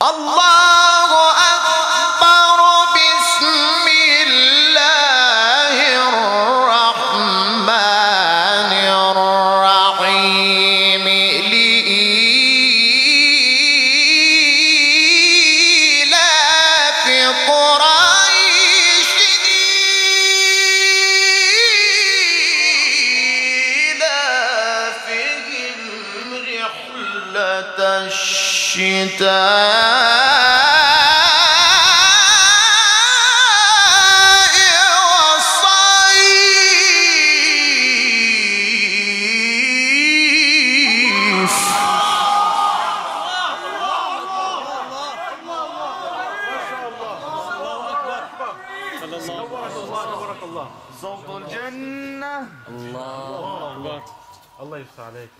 الله أكبر بسم الله الرحمن الرحيم لإيلاف قريش إيلافهم رحلة الشتاء صوت الجنة. الله أكبر. الله يفتح عليك.